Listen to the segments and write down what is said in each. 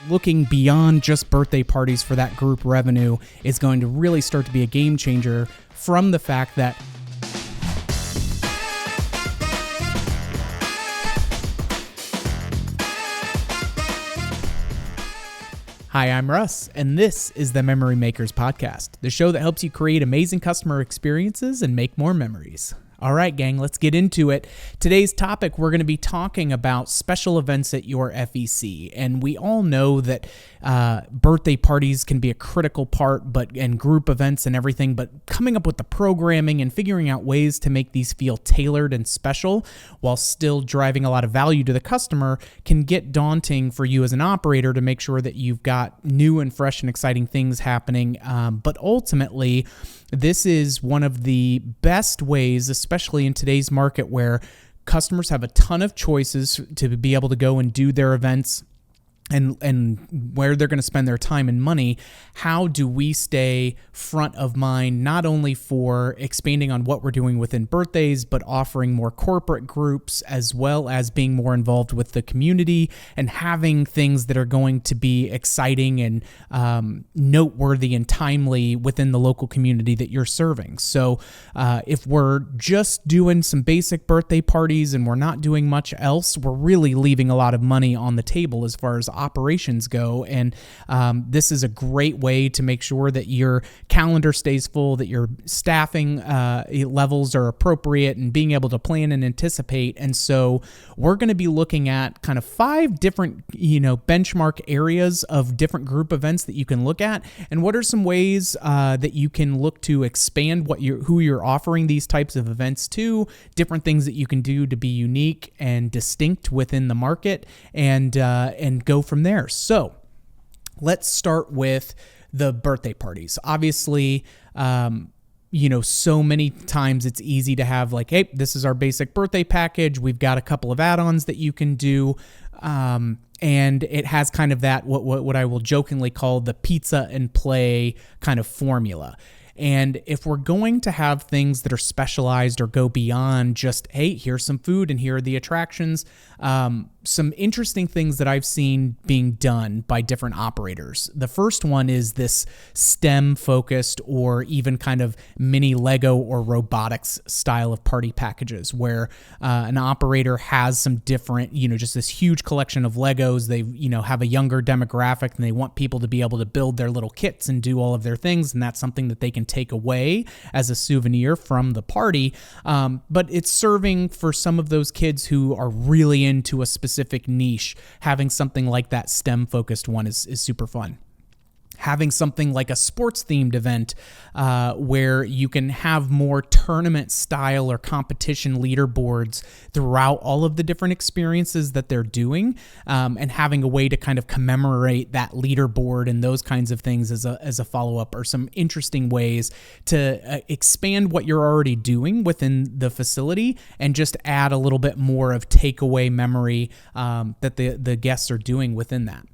looking beyond just birthday parties for that group revenue is going to really start to be a game changer from the fact that Hi, I'm Russ, and this is the Memory Makers Podcast, the show that helps you create amazing customer experiences and make more memories. All right, gang, let's get into it. Today's topic, we're going to be talking about special events at your FEC. And we all know that birthday parties can be a critical part, and group events and everything, but coming up with the programming and figuring out ways to make these feel tailored and special while still driving a lot of value to the customer can get daunting for you as an operator to make sure that you've got new and fresh and exciting things happening. But ultimately, this is one of the best ways, especially in today's market where customers have a ton of choices to be able to go and do their events and where they're going to spend their time and money. How do we stay front of mind, not only for expanding on what we're doing within birthdays, but offering more corporate groups, as well as being more involved with the community and having things that are going to be exciting and noteworthy and timely within the local community that you're serving. So if we're just doing some basic birthday parties and we're not doing much else, we're really leaving a lot of money on the table as far as operations go. And this is a great way to make sure that your calendar stays full, that your staffing levels are appropriate, and being able to plan and anticipate. And so we're going to be looking at kind of 5 different, benchmark areas of different group events that you can look at. And what are some ways that you can look to expand who you're offering these types of events to, different things that you can do to be unique and distinct within the market, and go from there. So let's start with the birthday parties. Obviously, so many times it's easy to have like, hey, this is our basic birthday package. We've got a couple of add-ons that you can do. And it has kind of that, what I will jokingly call the pizza and play kind of formula. And if we're going to have things that are specialized or go beyond just, hey, here's some food and here are the attractions, some interesting things that I've seen being done by different operators. The first one is this STEM-focused or even kind of mini Lego or robotics style of party packages where an operator has some different, just this huge collection of Legos. They, have a younger demographic and they want people to be able to build their little kits and do all of their things. And that's something that they can take away as a souvenir from the party. But it's serving for some of those kids who are really into a specific niche. Having something like that STEM-focused one is super fun. Having something like a sports-themed event where you can have more tournament style or competition leaderboards throughout all of the different experiences that they're doing, and having a way to kind of commemorate that leaderboard and those kinds of things as a follow-up are some interesting ways to expand what you're already doing within the facility and just add a little bit more of takeaway memory that the guests are doing within that.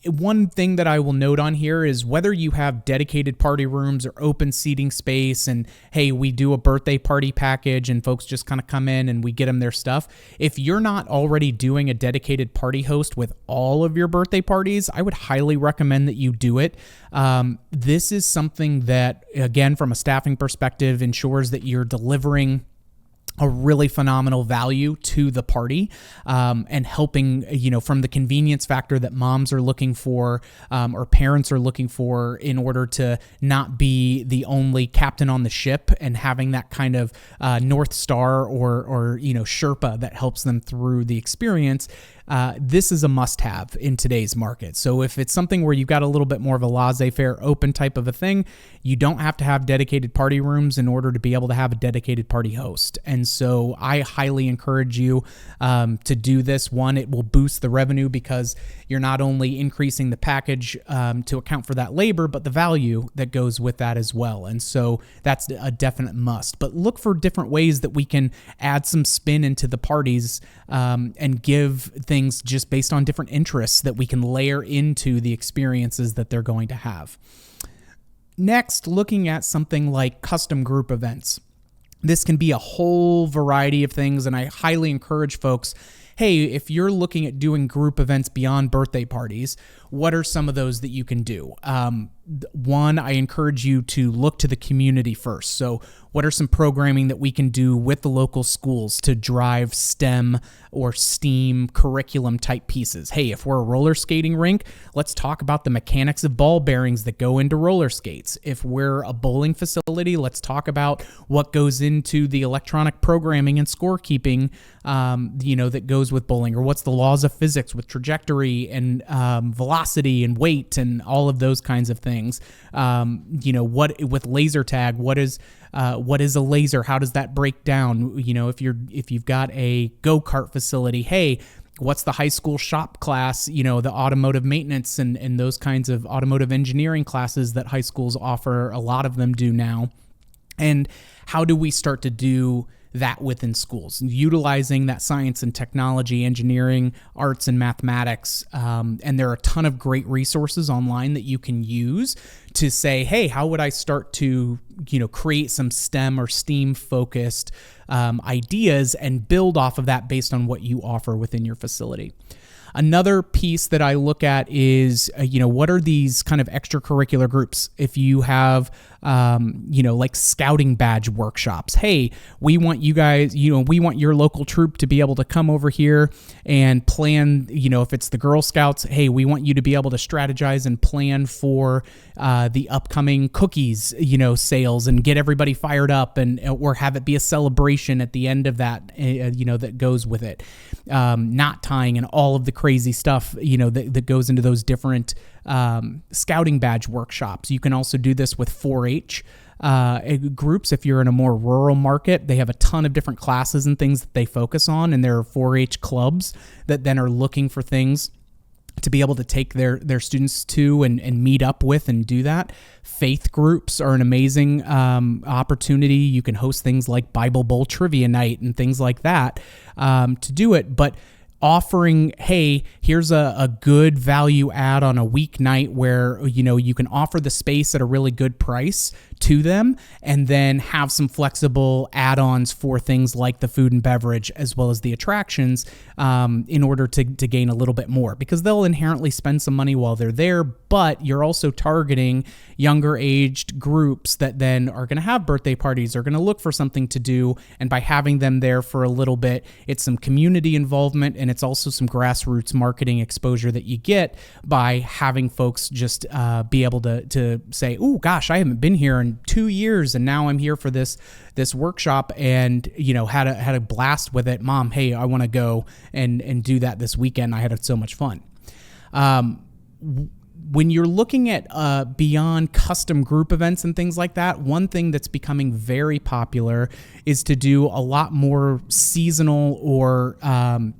One thing that I will note on here is whether you have dedicated party rooms or open seating space and, hey, we do a birthday party package and folks just kind of come in and we get them their stuff. If you're not already doing a dedicated party host with all of your birthday parties, I would highly recommend that you do it. This is something that, again, from a staffing perspective, ensures that you're delivering a really phenomenal value to the party, and helping, from the convenience factor that moms are looking for, or parents are looking for in order to not be the only captain on the ship and having that kind of North Star or Sherpa that helps them through the experience. This is a must-have in today's market. So if it's something where you've got a little bit more of a laissez-faire, open type of a thing, you don't have to have dedicated party rooms in order to be able to have a dedicated party host. And so I highly encourage you to do this. One, it will boost the revenue because you're not only increasing the package to account for that labor, but the value that goes with that as well. And so that's a definite must. But look for different ways that we can add some spin into the parties and give things just based on different interests that we can layer into the experiences that they're going to have. Next, looking at something like custom group events. This can be a whole variety of things, and I highly encourage folks, hey, if you're looking at doing group events beyond birthday parties, what are some of those that you can do? One, I encourage you to look to the community first. So what are some programming that we can do with the local schools to drive STEM or STEAM curriculum type pieces? Hey, if we're a roller skating rink, let's talk about the mechanics of ball bearings that go into roller skates. If we're a bowling facility, let's talk about what goes into the electronic programming and scorekeeping, that goes with bowling, or what's the laws of physics with trajectory and velocity and weight and all of those kinds of things. What with laser tag, what is a laser? How does that break down? If you've got a go-kart facility, hey, what's the high school shop class, the automotive maintenance and those kinds of automotive engineering classes that high schools offer, a lot of them do now. And how do we start to do that within schools, utilizing that science and technology, engineering, arts and mathematics. And there are a ton of great resources online that you can use to say, hey, how would I start to, create some STEM or STEAM focused ideas and build off of that based on what you offer within your facility. Another piece that I look at is, what are these kind of extracurricular groups? If you have, like scouting badge workshops, hey, we want you guys, we want your local troop to be able to come over here and plan, if it's the Girl Scouts, hey, we want you to be able to strategize and plan for the upcoming cookies, sales and get everybody fired up or have it be a celebration at the end of that, that goes with it. Knot tying and all of the crazy stuff, that goes into those different scouting badge workshops. You can also do this with 4-H groups. If you're in a more rural market, they have a ton of different classes and things that they focus on, and there are 4-H clubs that then are looking for things to be able to take their students to and meet up with and do that. Faith groups are an amazing opportunity. You can host things like Bible Bowl Trivia Night and things like that to do it. But offering, hey, here's a good value add on a weeknight where, you can offer the space at a really good price to them and then have some flexible add-ons for things like the food and beverage as well as the attractions in order to gain a little bit more, because they'll inherently spend some money while they're there, but you're also targeting younger aged groups that then are going to have birthday parties, are going to look for something to do, and by having them there for a little bit, it's some community involvement and it's also some grassroots marketing exposure that you get by having folks just be able to say, oh gosh, I haven't been here in 2 years and now I'm here for this workshop and had a blast with it. Mom, hey, I want to go and do that this weekend. I had so much fun. When you're looking at beyond custom group events and things like that, one thing that's becoming very popular is to do a lot more seasonal or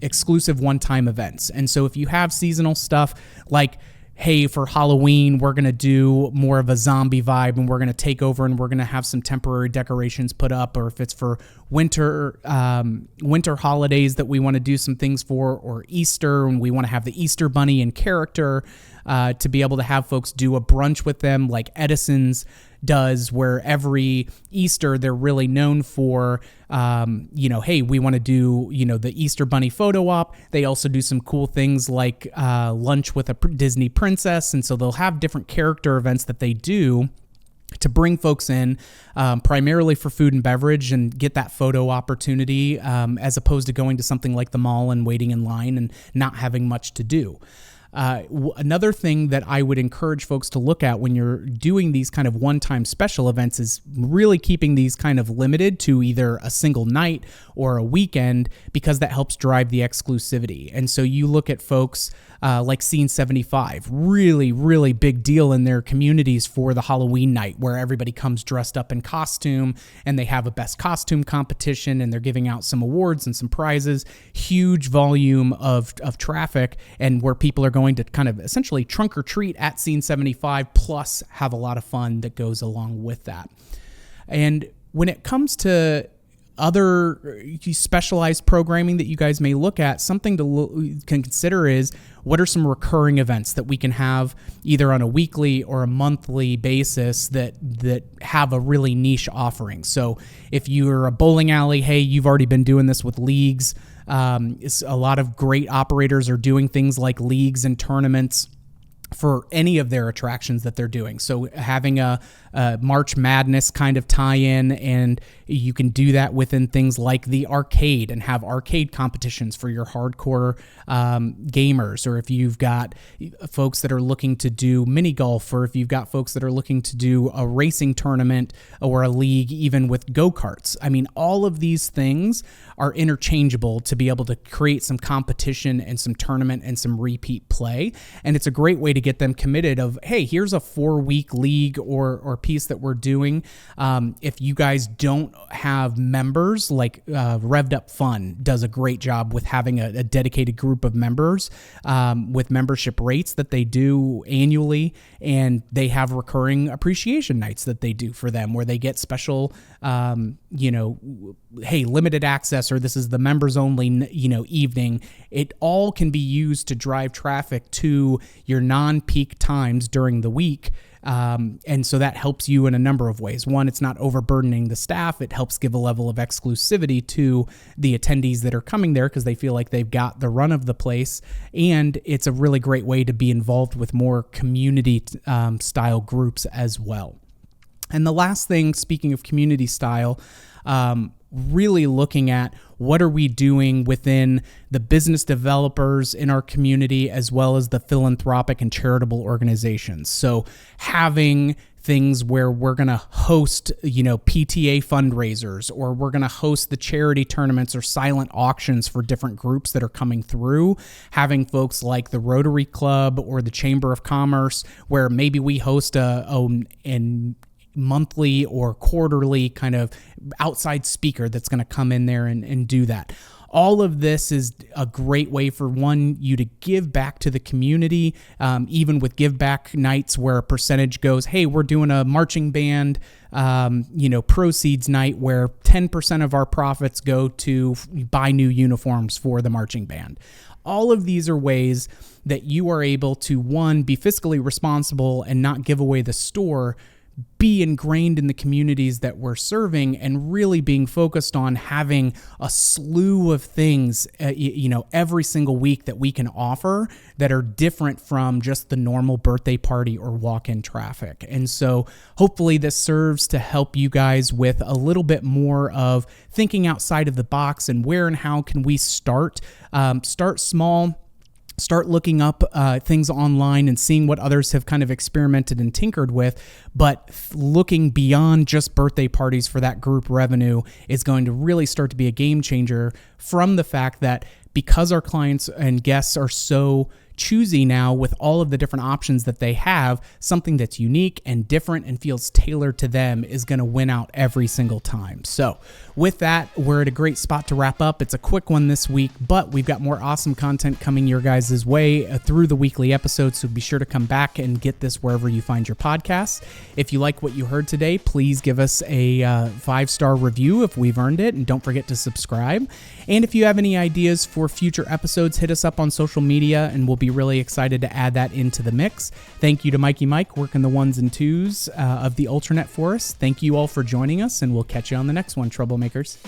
exclusive one-time events. And so if you have seasonal stuff like, hey, for Halloween, we're going to do more of a zombie vibe and we're going to take over and we're going to have some temporary decorations put up, or if it's for winter holidays that we want to do some things for, or Easter and we want to have the Easter bunny in character, to be able to have folks do a brunch with them like Edison's does, where every Easter they're really known for, hey, we want to do, the Easter bunny photo op. They also do some cool things like lunch with a Disney princess. And so they'll have different character events that they do to bring folks in primarily for food and beverage and get that photo opportunity, as opposed to going to something like the mall and waiting in line and not having much to do. Another thing that I would encourage folks to look at when you're doing these kind of one-time special events is really keeping these kind of limited to either a single night or a weekend, because that helps drive the exclusivity. And so you look at folks like Scene 75, really, really big deal in their communities for the Halloween night, where everybody comes dressed up in costume and they have a best costume competition and they're giving out some awards and some prizes, huge volume of traffic, and where people are going to kind of essentially trunk or treat at Scene 75 plus have a lot of fun that goes along with that. And when it comes to other specialized programming that you guys may look at, something to consider is, what are some recurring events that we can have either on a weekly or a monthly basis that have a really niche offering? So if you're a bowling alley, hey, you've already been doing this with leagues A lot of great operators are doing things like leagues and tournaments for any of their attractions that they're doing. So having a March Madness kind of tie-in, and you can do that within things like the arcade and have arcade competitions for your hardcore gamers, or if you've got folks that are looking to do mini golf, or if you've got folks that are looking to do a racing tournament or a league even with go-karts. I mean, all of these things are interchangeable to be able to create some competition and some tournament and some repeat play. And it's a great way to get them committed of, hey, here's a 4-week league or piece that we're doing. If you guys don't have members, like Revved Up Fun does a great job with having a dedicated group of members with membership rates that they do annually, and they have recurring appreciation nights that they do for them where they get special, hey, limited access, or this is the members only, evening. It all can be used to drive traffic to your non-peak times during the week. And so that helps you in a number of ways. One, it's not overburdening the staff. It helps give a level of exclusivity to the attendees that are coming there because they feel like they've got the run of the place. And it's a really great way to be involved with more community style groups as well. And the last thing, speaking of community style, really looking at what are we doing within the business developers in our community as well as the philanthropic and charitable organizations. So having things where we're going to host, PTA fundraisers, or we're going to host the charity tournaments or silent auctions for different groups that are coming through, having folks like the Rotary Club or the Chamber of Commerce, where maybe we host a monthly or quarterly kind of outside speaker that's going to come in there and do that. All of this is a great way for you to give back to the community, even with give back nights where a percentage goes, hey, we're doing a marching band, proceeds night where 10% of our profits go to buy new uniforms for the marching band. All of these are ways that you are able to, one, be fiscally responsible and not give away the store, be ingrained in the communities that we're serving, and really being focused on having a slew of things, every single week that we can offer that are different from just the normal birthday party or walk-in traffic. And so hopefully this serves to help you guys with a little bit more of thinking outside of the box and where and how can we start. Start small. Start looking up things online and seeing what others have kind of experimented and tinkered with, but looking beyond just birthday parties for that group revenue is going to really start to be a game changer, from the fact that because our clients and guests are so choosy now with all of the different options that they have, something that's unique and different and feels tailored to them is going to win out every single time. So with that, we're at a great spot to wrap up. It's a quick one this week, but we've got more awesome content coming your guys' way through the weekly episodes, so be sure to come back and get this wherever you find your podcasts. If you like what you heard today, please give us a 5-star review if we've earned it, and don't forget to subscribe. And if you have any ideas for future episodes, hit us up on social media, and we'll be really excited to add that into the mix. Thank you to Mikey Mike working the ones and twos of the Ultranet for us. Thank you all for joining us, and we'll catch you on the next one, Troublemakers.